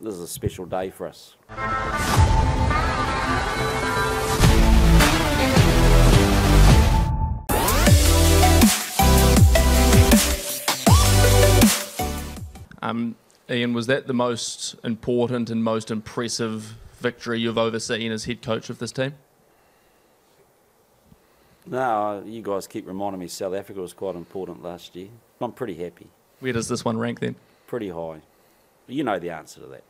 this is a special day for us. Ian, was that the most important and most impressive victory you've overseen as head coach of this team? No, you guys keep reminding me South Africa was quite important last year. I'm pretty happy. Where does this one rank then? Pretty high. You know the answer to that.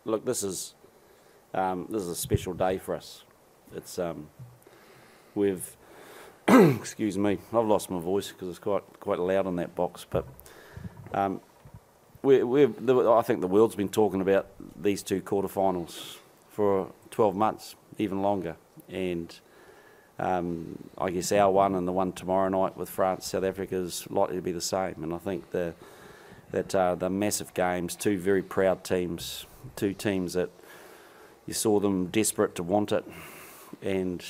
Look, this is a special day for us. It's we've excuse me, I've lost my voice because it's quite loud in that box. But I think the world's been talking about these two quarterfinals for 12 months, even longer, and I guess our one and the one tomorrow night with France, South Africa is likely to be the same. And I think the massive games, two very proud teams, two teams that you saw them desperate to want it, and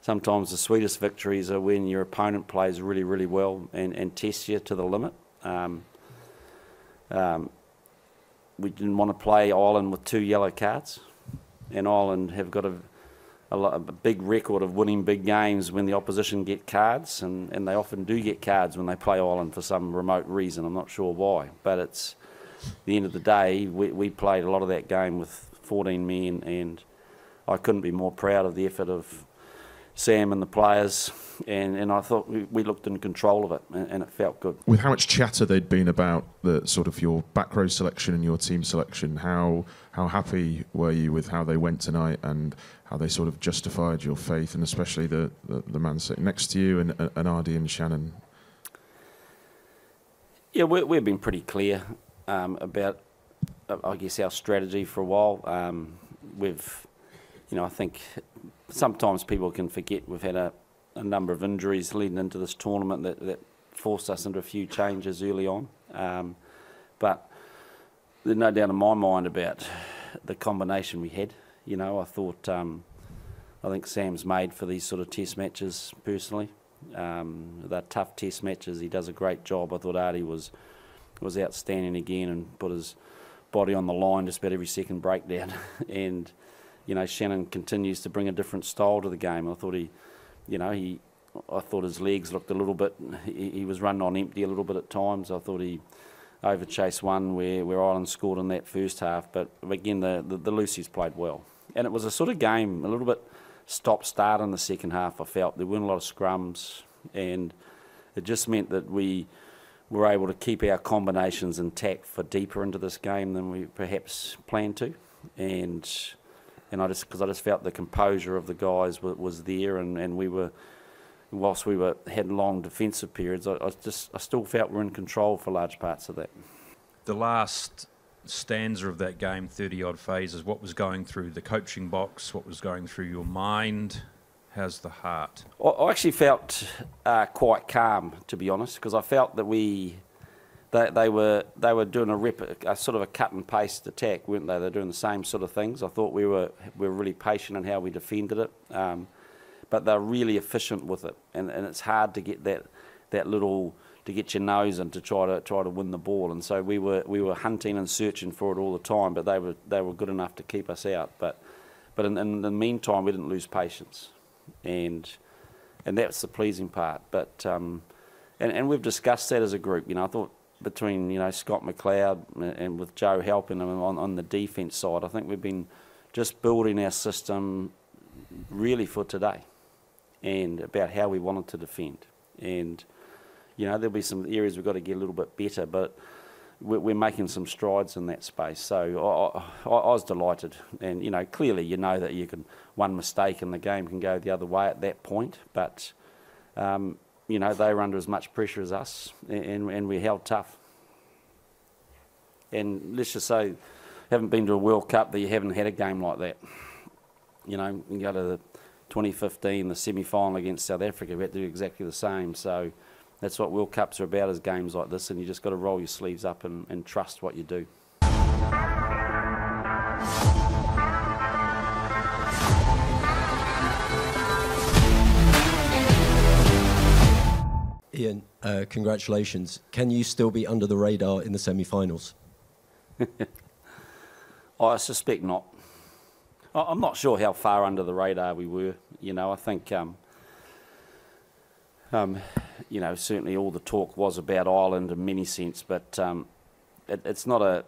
sometimes the sweetest victories are when your opponent plays really, really well and tests you to the limit. We didn't want to play Ireland with 2 yellow cards, and Ireland have got a big record of winning big games when the opposition get cards, and they often do get cards when they play Ireland for some remote reason. I'm not sure why, but it's the end of the day, we played a lot of that game with 14 men, and I couldn't be more proud of the effort of Sam and the players, and I thought we looked in control of it, and it felt good. With how much chatter there'd been about the sort of your back row selection and your team selection, how happy were you with how they went tonight and how they sort of justified your faith, and especially the man sitting next to you and Ardy and Shannon? Yeah, we've been pretty clear about, I guess, our strategy for a while. I think sometimes people can forget we've had a number of injuries leading into this tournament that forced us into a few changes early on. But there's no doubt in my mind about the combination we had. I thought, I think Sam's made for these sort of test matches personally. They're tough test matches. He does a great job. I thought Ardy was outstanding again and put his body on the line just about every second breakdown. And Shannon continues to bring a different style to the game. I thought I thought his legs looked a little bit. He was running on empty a little bit at times. I thought he overchased one where Ireland scored in that first half. But again, the Lucy's played well, and it was a sort of game a little bit stop-start in the second half. I felt there weren't a lot of scrums, and it just meant that we were able to keep our combinations intact for deeper into this game than we perhaps planned to, and I just felt the composure of the guys was there, and we were, whilst we had long defensive periods, I still felt we're in control for large parts of that. The last stanza of that game, 30-odd phases, what was going through the coaching box, what was going through your mind, how's the heart? I actually felt quite calm, to be honest, because I felt that they were doing a sort of a cut and paste attack, weren't they? They're doing the same sort of things. I thought we were really patient in how we defended it, but they're really efficient with it, and it's hard to get that little, to get your nose in to try to win the ball. And so we were hunting and searching for it all the time, but they were good enough to keep us out. But in the meantime, we didn't lose patience, and that's the pleasing part. But and we've discussed that as a group. I thought, between Scott McLeod and with Joe helping him on the defence side, I think we've been just building our system really for today, and about how we wanted to defend. And there'll be some areas we've got to get a little bit better, but we're making some strides in that space. So I was delighted, and clearly that one mistake in the game can go the other way at that point, but they were under as much pressure as us, and we held tough. And let's just say, haven't been to a World Cup that you haven't had a game like that. You go to the 2015, the semi-final against South Africa, we had to do exactly the same. So that's what World Cups are about, is games like this, and you just got to roll your sleeves up and trust what you do. Ian, congratulations. Can you still be under the radar in the semi-finals? I suspect not. I'm not sure how far under the radar we were. I think, certainly all the talk was about Ireland in many sense, but it's not a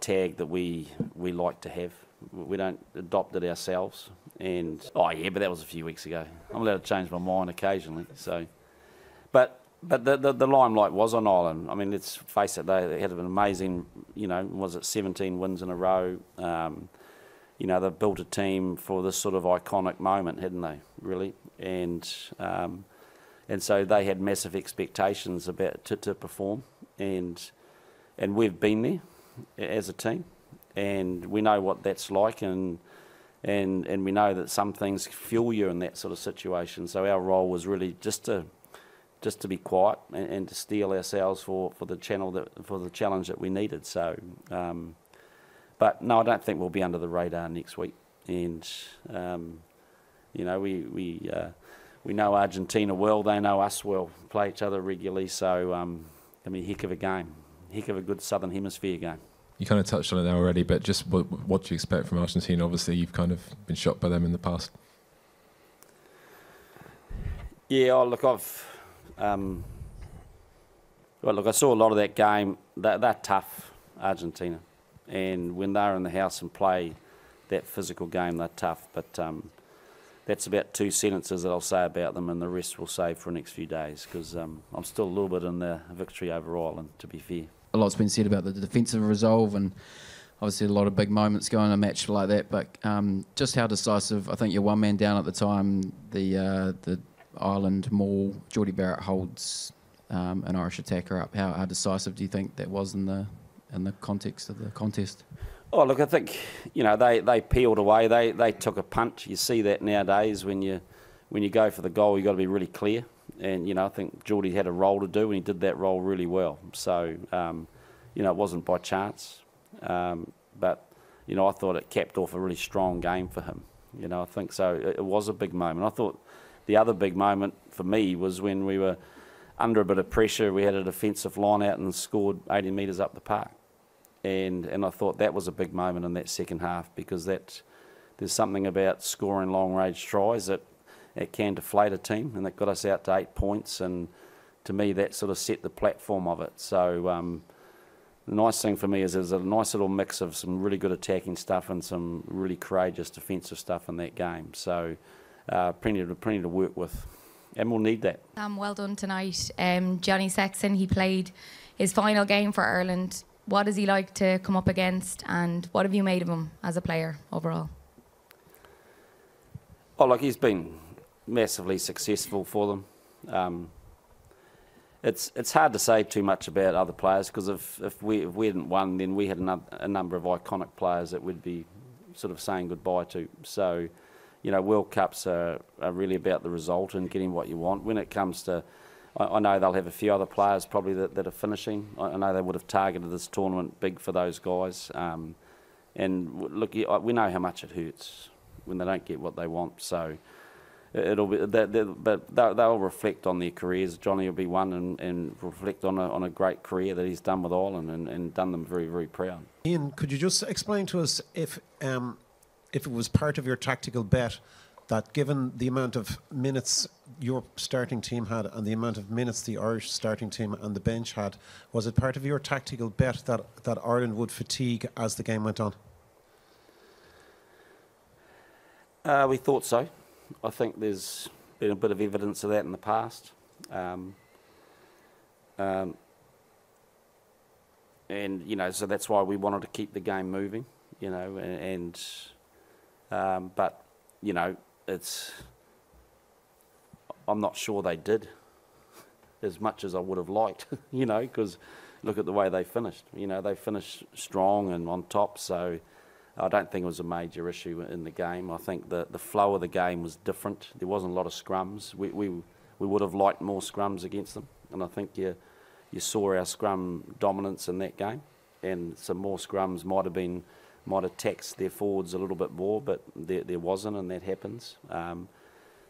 tag that we like to have. We don't adopt it ourselves. And but that was a few weeks ago. I'm allowed to change my mind occasionally. So, but the limelight was on Ireland. I mean, let's face it, they had an amazing, 17 wins in a row. They've built a team for this sort of iconic moment, hadn't they? Really, and so they had massive expectations about to perform, and we've been there as a team, and we know what that's like, and we know that some things fuel you in that sort of situation. So our role was really just to be quiet and to steel ourselves for the challenge that we needed. So, but no, I don't think we'll be under the radar next week. And we know Argentina well; they know us well. Play each other regularly, so I mean, heck of a game, heck of a good Southern Hemisphere game. You kind of touched on it now already, but just what do you expect from Argentina? Obviously, you've kind of been shocked by them in the past. Yeah, I saw a lot of that game. They're tough, Argentina, and when they're in the house and play that physical game, they're tough. But that's about 2 sentences that I'll say about them, and the rest we'll save for the next few days, because I'm still a little bit in the victory over Ireland, to be fair. A lot's been said about the defensive resolve, and obviously a lot of big moments going in a match like that. But just how decisive, I think you're one man down at the time. The Ireland maul, Geordie Barrett holds an Irish attacker up. How decisive do you think that was in the context of the contest? Oh, look, I think they peeled away. They took a punt. You see that nowadays when you go for the goal, you've got to be really clear. And I think Geordie had a role to do, and he did that role really well. So it wasn't by chance, but I thought it capped off a really strong game for him. I think so. It was a big moment. I thought the other big moment for me was when we were under a bit of pressure. We had a defensive line out and scored 80 metres up the park. And I thought that was a big moment in that second half, because there's something about scoring long-range tries that it can deflate a team, and that got us out to 8 points. And to me, that sort of set the platform of it. So the nice thing for me is there's a nice little mix of some really good attacking stuff and some really courageous defensive stuff in that game. So plenty to work with, and we'll need that. Well done tonight. Johnny Sexton, he played his final game for Ireland. What is he like to come up against, and what have you made of him as a player overall? Oh, look, he's been massively successful for them. It's hard to say too much about other players, because if we hadn't won, then we had a number of iconic players that we'd be sort of saying goodbye to. So, World Cups are really about the result and getting what you want. When it comes to, I know they'll have a few other players probably that are finishing. I know they would have targeted this tournament big for those guys. And look, we know how much it hurts when they don't get what they want. So it'll be, but they'll reflect on their careers. Johnny will be one and reflect on a great career that he's done with Ireland and done them very, very proud. Ian, could you just explain to us if it was part of your tactical bet that, given the amount of minutes your starting team had and the amount of minutes the Irish starting team and the bench had, was it part of your tactical bet that Ireland would fatigue as the game went on? We thought so. I think there's been a bit of evidence of that in the past. And, so that's why we wanted to keep the game moving, but, I'm not sure they did as much as I would have liked, because look at the way they finished. They finished strong and on top, so I don't think it was a major issue in the game. I think the flow of the game was different. There wasn't a lot of scrums. We would have liked more scrums against them, and I think you saw our scrum dominance in that game, and some more scrums might have taxed their forwards a little bit more, but there wasn't, and that happens.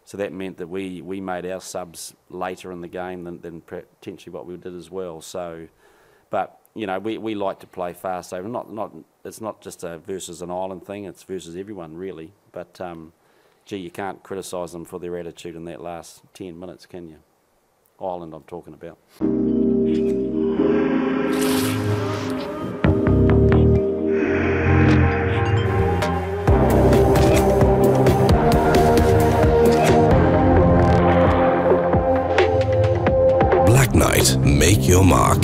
So that meant that we made our subs later in the game than potentially what we did as well. So, but you know, we like to play fast over. It's not just a versus an Ireland thing, it's versus everyone, really. But, gee, you can't criticise them for their attitude in that last 10 minutes, can you? Ireland I'm talking about. Black Knight, make your mark.